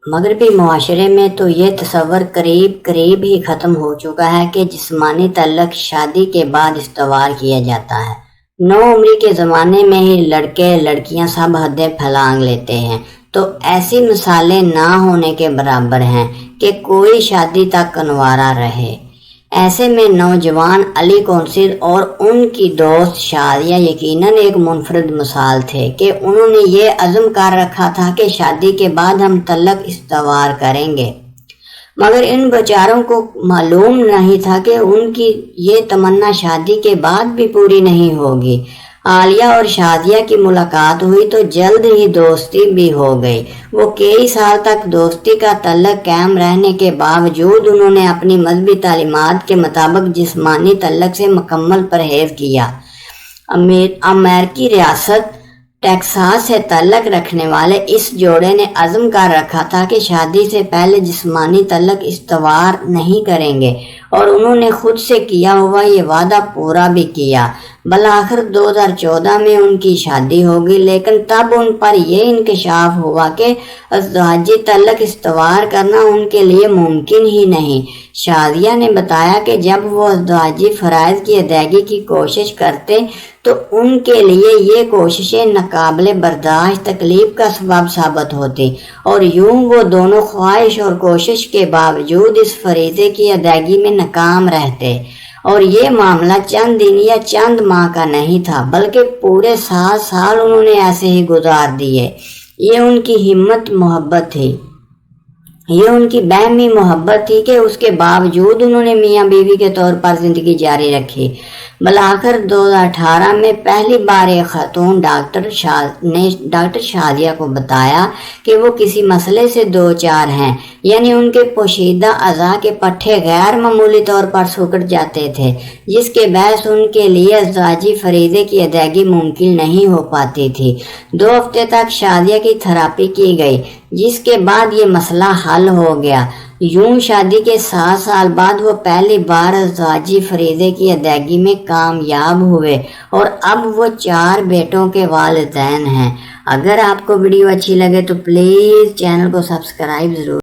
مغربی معاشرے میں تو یہ تصور قریب ہی ختم ہو چکا ہے کہ جسمانی تعلق شادی کے بعد استوار کیا جاتا ہے۔ نو عمری کے زمانے میں ہی لڑکے لڑکیاں سب حدیں پھلانگ لیتے ہیں، تو ایسی مثالیں نہ ہونے کے برابر ہیں کہ کوئی شادی تک کنوارا رہے۔ ایسے میں نوجوان علی کونسل اور ان کی دوست شادیہ یقیناً ایک منفرد مثال تھے کہ انہوں نے یہ عزم کر رکھا تھا کہ شادی کے بعد ہم تعلق استوار کریں گے، مگر ان بیچاروں کو معلوم نہیں تھا کہ ان کی یہ تمنا شادی کے بعد بھی پوری نہیں ہوگی۔ عالیہ اور شادیہ کی ملاقات ہوئی تو جلد ہی دوستی بھی ہو گئی۔ وہ کئی سال تک دوستی کا تعلق قائم رہنے کے باوجود انہوں نے اپنی مذہبی تعلیمات کے مطابق جسمانی تعلق سے مکمل پرہیز کیا۔ امریکی ریاست ٹیکساس سے تعلق رکھنے والے اس جوڑے نے عزم کر رکھا تھا کہ شادی سے پہلے جسمانی تعلق استوار نہیں کریں گے، اور انہوں نے خود سے کیا ہوا یہ وعدہ پورا بھی کیا۔ بالآخر 2014 میں ان کی شادی ہوگی، لیکن تب ان پر یہ انکشاف ہوا کہ ازدواجی تعلق استوار کرنا ان کے لیے ممکن ہی نہیں۔ شادیہ نے بتایا کہ جب وہ ازدواجی فرائض کی ادائیگی کی کوشش کرتے تو ان کے لیے یہ کوششیں ناقابل برداشت تکلیف کا سبب ثابت ہوتی، اور یوں وہ دونوں خواہش اور کوشش کے باوجود اس فریضے کی ادائیگی میں ناکام رہتے، اور یہ معاملہ چند دن یا چند ماہ کا نہیں تھا بلکہ پورے 7 سال انہوں نے ایسے ہی گزار دیے۔ یہ ان کی ہمت محبت تھی، یہ ان کی باہمی محبت تھی کہ اس کے باوجود انہوں نے میاں بیوی کے طور پر زندگی جاری رکھی۔ بالآخر 2018 میں پہلی بار ایک خاتون نے ڈاکٹر شادیہ کو بتایا کہ وہ کسی مسئلے سے دوچار ہیں، یعنی ان کے پوشیدہ اعضاء کے پٹھے غیر معمولی طور پر سکڑ جاتے تھے، جس کے باعث ان کے لیے ازدواجی فریضے کی ادائیگی ممکن نہیں ہو پاتی تھی۔ 2 ہفتے تک شادیہ کی تھراپی کی گئی، جس کے بعد یہ مسئلہ حل ہو گیا۔ یوں شادی کے 7 سال بعد وہ پہلی بار ازدواجی فریضے کی ادائیگی میں کامیاب ہوئے، اور اب وہ 4 بیٹوں کے والدین ہیں۔ اگر آپ کو ویڈیو اچھی لگے تو پلیز چینل کو سبسکرائب ضرور